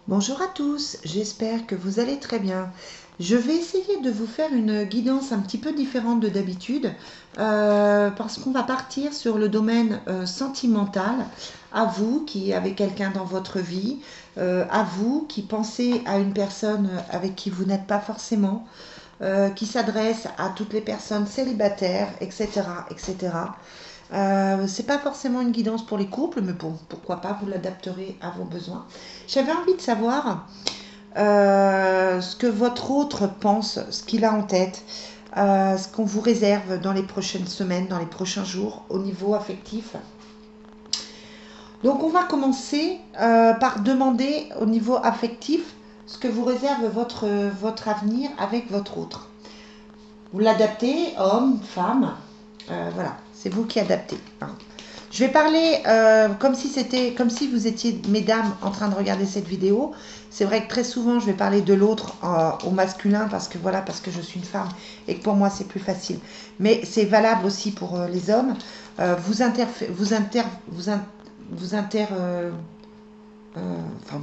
Bonjour à tous, j'espère que vous allez très bien. Je vais essayer de vous faire une guidance un petit peu différente de d'habitude parce qu'on va partir sur le domaine sentimental. À vous qui avez quelqu'un dans votre vie, à vous qui pensez à une personne avec qui vous n'êtes pas forcément, qui s'adresse à toutes les personnes célibataires, etc. etc. C'est pas forcément une guidance pour les couples, mais bon, pourquoi pas, vous l'adapterez à vos besoins. J'avais envie de savoir ce que votre autre pense, ce qu'il a en tête, ce qu'on vous réserve dans les prochaines semaines, dans les prochains jours au niveau affectif. Donc on va commencer par demander au niveau affectif ce que vous réserve votre avenir avec votre autre. Vous l'adaptez, homme, femme, voilà, c'est vous qui adaptez, hein. Je vais parler comme si vous étiez mesdames en train de regarder cette vidéo. C'est vrai que très souvent je vais parler de l'autre au masculin parce que voilà, parce que je suis une femme et que pour moi c'est plus facile. Mais c'est valable aussi pour les hommes. Vous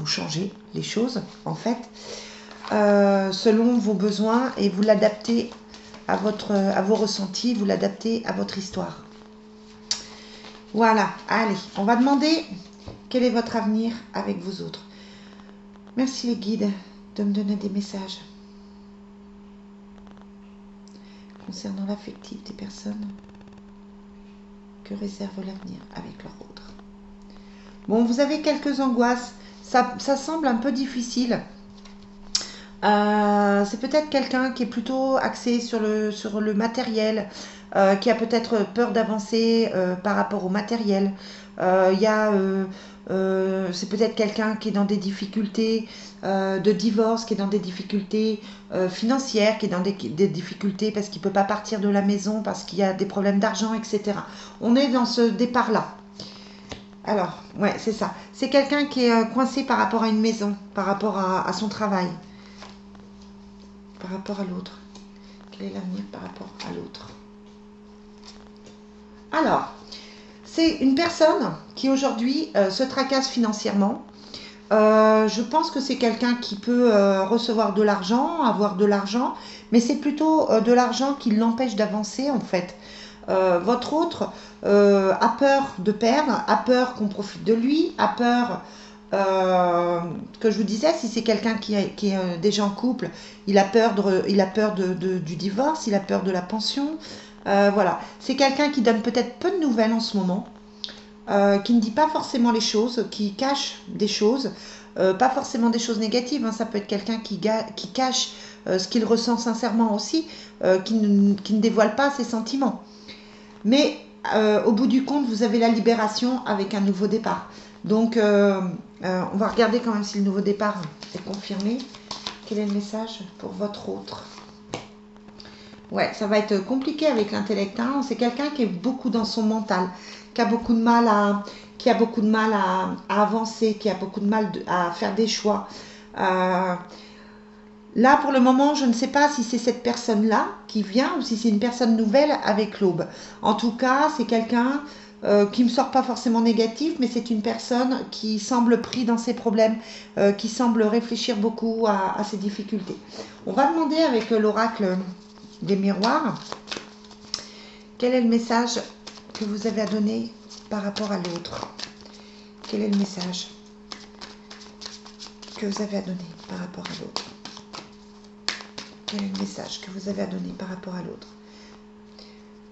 changez les choses en fait selon vos besoins et vous l'adaptez à vos ressentis, vous l'adaptez à votre histoire. Voilà, allez, on va demander quel est votre avenir avec vous autres. Merci les guides de me donner des messages concernant l'affectif des personnes que réserve l'avenir avec leur autre. Bon, vous avez quelques angoisses, ça semble un peu difficile. C'est peut-être quelqu'un qui est plutôt axé sur le matériel, qui a peut-être peur d'avancer par rapport au matériel. C'est peut-être quelqu'un qui est dans des difficultés de divorce, qui est dans des difficultés financières, qui est dans des difficultés parce qu'il ne peut pas partir de la maison, parce qu'il y a des problèmes d'argent, etc. On est dans ce départ-là. Alors, ouais, c'est ça. C'est quelqu'un qui est coincé par rapport à une maison, par rapport à son travail, par rapport à l'autre. Quel est l'avenir par rapport à l'autre? Alors, c'est une personne qui aujourd'hui se tracasse financièrement. Je pense que c'est quelqu'un qui peut recevoir de l'argent, avoir de l'argent, mais c'est plutôt de l'argent qui l'empêche d'avancer en fait. Votre autre a peur de perdre, a peur qu'on profite de lui, a peur que je vous disais, si c'est quelqu'un qui est déjà en couple, il a peur du divorce, il a peur de la pension. Voilà, c'est quelqu'un qui donne peut-être peu de nouvelles en ce moment, qui ne dit pas forcément les choses, qui cache des choses, pas forcément des choses négatives, hein, ça peut être quelqu'un qui cache ce qu'il ressent sincèrement aussi, qui ne dévoile pas ses sentiments. Mais au bout du compte, vous avez la libération avec un nouveau départ. Donc, on va regarder quand même si le nouveau départ est confirmé. Quel est le message pour votre autre? Ouais, ça va être compliqué avec l'intellect, hein. C'est quelqu'un qui est beaucoup dans son mental, qui a beaucoup de mal à avancer, qui a beaucoup de mal à faire des choix. Euh, Là, pour le moment, je ne sais pas si c'est cette personne-là qui vient ou si c'est une personne nouvelle avec l'aube. En tout cas, c'est quelqu'un qui ne me sort pas forcément négatif, mais c'est une personne qui semble pris dans ses problèmes, qui semble réfléchir beaucoup à ses difficultés. On va demander avec l'oracle des miroirs, quel est le message que vous avez à donner par rapport à l'autre? Quel est le message que vous avez à donner par rapport à l'autre? Quel est le message que vous avez à donner par rapport à l'autre?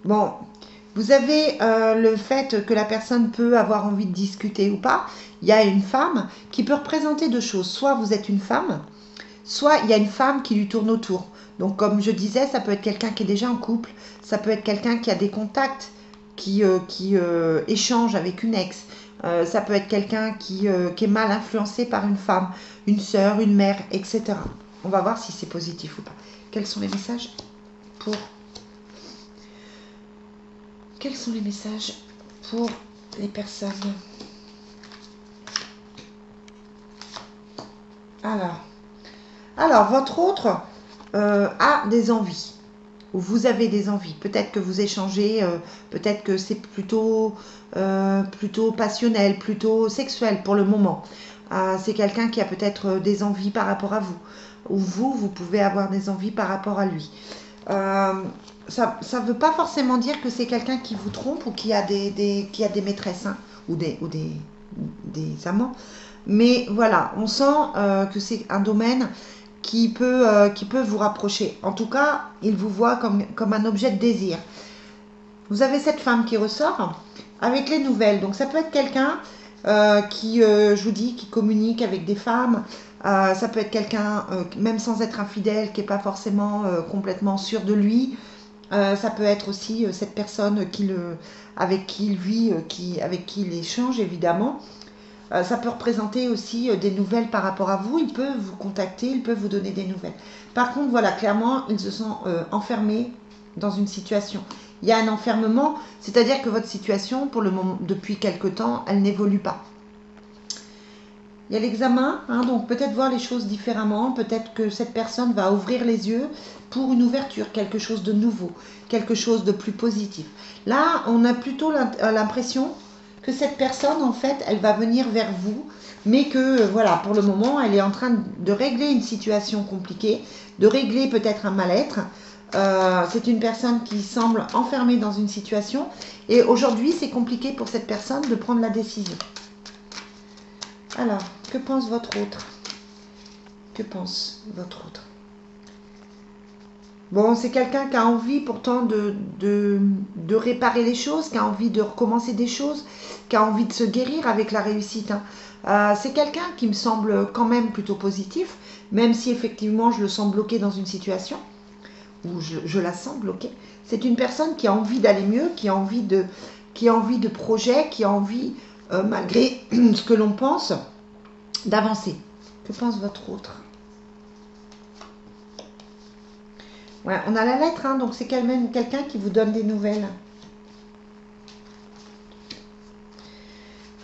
Bon, vous avez le fait que la personne peut avoir envie de discuter ou pas. Il y a une femme qui peut représenter deux choses. Soit vous êtes une femme, soit il y a une femme qui lui tourne autour. Donc comme je disais, ça peut être quelqu'un qui est déjà en couple, ça peut être quelqu'un qui a des contacts, qui échange avec une ex. Ça peut être quelqu'un qui est mal influencé par une femme, une sœur, une mère, etc. On va voir si c'est positif ou pas. Quels sont les messages pour... Quels sont les messages pour les personnes? Alors votre autre a des envies. Ou vous avez des envies. Peut-être que vous échangez, peut-être que c'est plutôt passionnel, plutôt sexuel pour le moment. C'est quelqu'un qui a peut-être des envies par rapport à vous. Ou vous pouvez avoir des envies par rapport à lui. Ça ne veut pas forcément dire que c'est quelqu'un qui vous trompe ou qui a qui a des maîtresses, hein, ou des amants. Mais voilà, on sent que c'est un domaine qui peut vous rapprocher. En tout cas, il vous voit comme un objet de désir. Vous avez cette femme qui ressort avec les nouvelles. Donc ça peut être quelqu'un qui, je vous dis, qui communique avec des femmes. Ça peut être quelqu'un, même sans être infidèle, qui n'est pas forcément complètement sûr de lui. Ça peut être aussi cette personne avec qui il vit, avec qui il échange évidemment. Ça peut représenter aussi des nouvelles par rapport à vous. Il peut vous contacter, il peut vous donner des nouvelles. Par contre, voilà, clairement, il se sent enfermé dans une situation. Il y a un enfermement, c'est-à-dire que votre situation, pour le moment, depuis quelque temps, elle n'évolue pas. Il y a l'examen, hein, donc peut-être voir les choses différemment, peut-être que cette personne va ouvrir les yeux pour une ouverture, quelque chose de nouveau, quelque chose de plus positif. Là, on a plutôt l'impression que cette personne, en fait, elle va venir vers vous, mais que, voilà, pour le moment, elle est en train de régler une situation compliquée, de régler peut-être un mal-être. C'est une personne qui semble enfermée dans une situation, et aujourd'hui, c'est compliqué pour cette personne de prendre la décision. Alors, que pense votre autre? Que pense votre autre? Bon, c'est quelqu'un qui a envie pourtant de réparer les choses, qui a envie de recommencer des choses, qui a envie de se guérir avec la réussite, hein. C'est quelqu'un qui me semble quand même plutôt positif, même si effectivement je le sens bloqué dans une situation, ou je la sens bloquée. C'est une personne qui a envie d'aller mieux, qui a envie de projet, qui a envie, malgré ce que l'on pense, d'avancer. Que pense votre autre? Ouais, on a la lettre, hein, donc c'est quand même quelqu'un qui vous donne des nouvelles.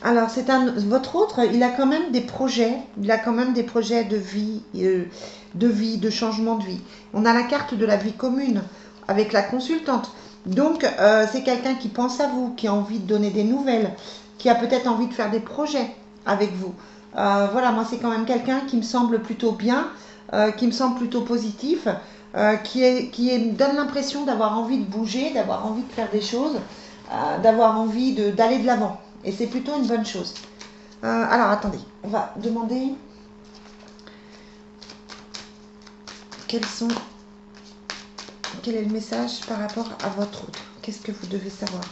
Alors, votre autre, il a quand même des projets, il a quand même des projets de changement de vie. On a la carte de la vie commune avec la consultante. Donc, c'est quelqu'un qui pense à vous, qui a envie de donner des nouvelles, qui a peut-être envie de faire des projets avec vous. Voilà, moi, c'est quand même quelqu'un qui me semble plutôt bien, qui me semble plutôt positif, donne l'impression d'avoir envie de bouger, d'avoir envie de faire des choses, d'avoir envie d'aller de l'avant. Et c'est plutôt une bonne chose. Alors, attendez, on va demander quel est le message par rapport à votre autre. Qu'est-ce que vous devez savoir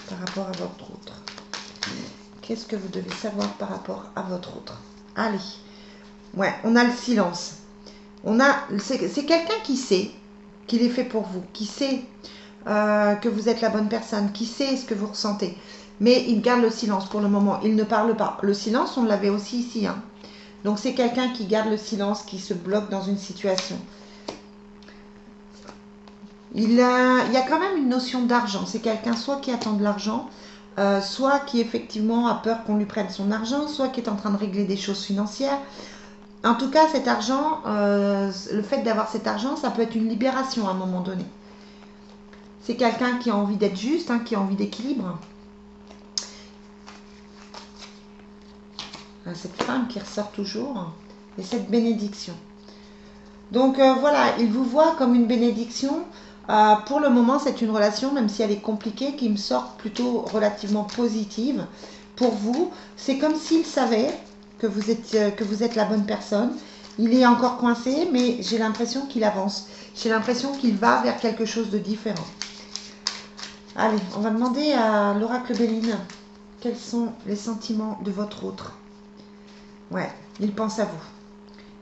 par rapport à votre autre? Qu'est-ce que vous devez savoir par rapport à votre autre? Allez, ouais, on a le silence. C'est quelqu'un qui sait qu'il est fait pour vous, qui sait que vous êtes la bonne personne, qui sait ce que vous ressentez. Mais il garde le silence pour le moment, il ne parle pas. Le silence, on l'avait aussi ici, hein. Donc c'est quelqu'un qui garde le silence, qui se bloque dans une situation. Il y a quand même une notion d'argent. C'est quelqu'un soit qui attend de l'argent, soit qui effectivement a peur qu'on lui prenne son argent, soit qui est en train de régler des choses financières. En tout cas, cet argent, le fait d'avoir cet argent, ça peut être une libération à un moment donné. C'est quelqu'un qui a envie d'être juste, hein, qui a envie d'équilibre. Cette femme qui ressort toujours, et cette bénédiction. Donc voilà, il vous voit comme une bénédiction. Pour le moment, c'est une relation, même si elle est compliquée, qui me sort plutôt relativement positive pour vous. C'est comme s'il savait que vous êtes la bonne personne. Il est encore coincé, mais j'ai l'impression qu'il avance. J'ai l'impression qu'il va vers quelque chose de différent. Allez, on va demander à l'oracle Béline quels sont les sentiments de votre autre. Ouais, il pense à vous.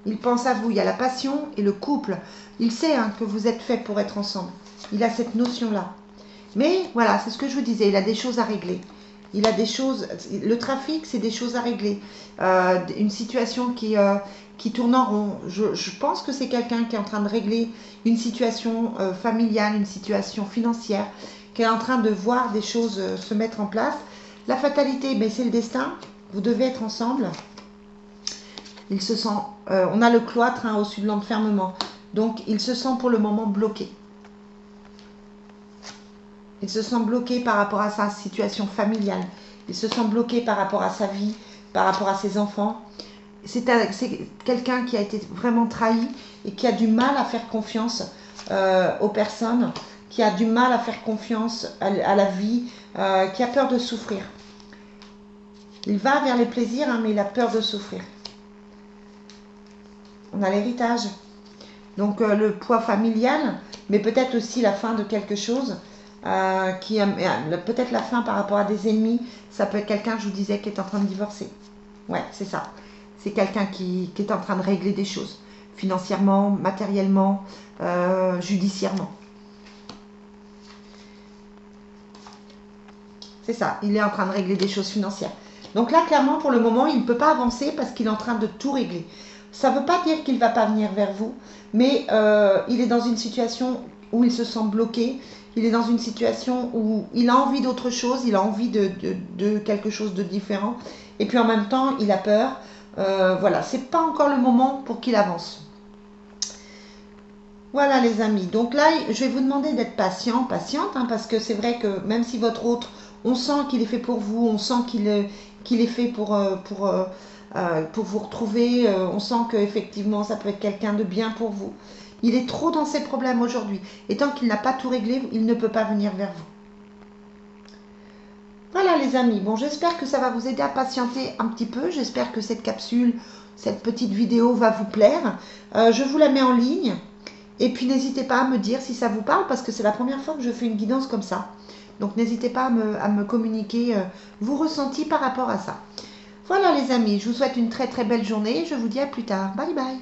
Il pense à vous. Il y a la passion et le couple. Il sait, hein, que vous êtes fait pour être ensemble. Il a cette notion-là. Mais voilà, c'est ce que je vous disais. Il a des choses à régler. Il a des choses. Le trafic, c'est des choses à régler. Une situation qui tourne en rond. Je pense que c'est quelqu'un qui est en train de régler une situation familiale, une situation financière, qui est en train de voir des choses se mettre en place. La fatalité, ben, c'est le destin. Vous devez être ensemble. Il se sent, on a le cloître, hein, au-dessus de l'enfermement. Donc, il se sent pour le moment bloqué. Il se sent bloqué par rapport à sa situation familiale. Il se sent bloqué par rapport à sa vie, par rapport à ses enfants. c'est quelqu'un qui a été vraiment trahi et qui a du mal à faire confiance aux personnes, qui a du mal à faire confiance à la vie, qui a peur de souffrir. Il va vers les plaisirs, hein, mais il a peur de souffrir. On a l'héritage. Donc le poids familial, mais peut-être aussi la fin de quelque chose, peut-être la fin par rapport à des ennemis. Ça peut être quelqu'un, je vous disais, qui est en train de divorcer. Ouais, c'est ça. C'est quelqu'un qui est en train de régler des choses, financièrement, matériellement, judiciairement. C'est ça, il est en train de régler des choses financières. Donc là, clairement, pour le moment, il ne peut pas avancer parce qu'il est en train de tout régler. Ça ne veut pas dire qu'il ne va pas venir vers vous, mais il est dans une situation où il se sent bloqué. Il est dans une situation où il a envie d'autre chose, il a envie de quelque chose de différent. Et puis en même temps, il a peur. Voilà, c'est pas encore le moment pour qu'il avance. Voilà les amis, donc là je vais vous demander d'être patient, patiente, hein, parce que c'est vrai que même si votre autre, on sent qu'il est fait pour vous, on sent qu'il est fait pour vous retrouver, on sent qu'effectivement ça peut être quelqu'un de bien pour vous. Il est trop dans ses problèmes aujourd'hui, et tant qu'il n'a pas tout réglé, il ne peut pas venir vers vous. Voilà les amis, bon j'espère que ça va vous aider à patienter un petit peu, j'espère que cette capsule, cette petite vidéo va vous plaire. Je vous la mets en ligne. Et puis n'hésitez pas à me dire si ça vous parle parce que c'est la première fois que je fais une guidance comme ça. Donc n'hésitez pas à me communiquer vos ressentis par rapport à ça. Voilà les amis, je vous souhaite une très très belle journée. Je vous dis à plus tard. Bye bye.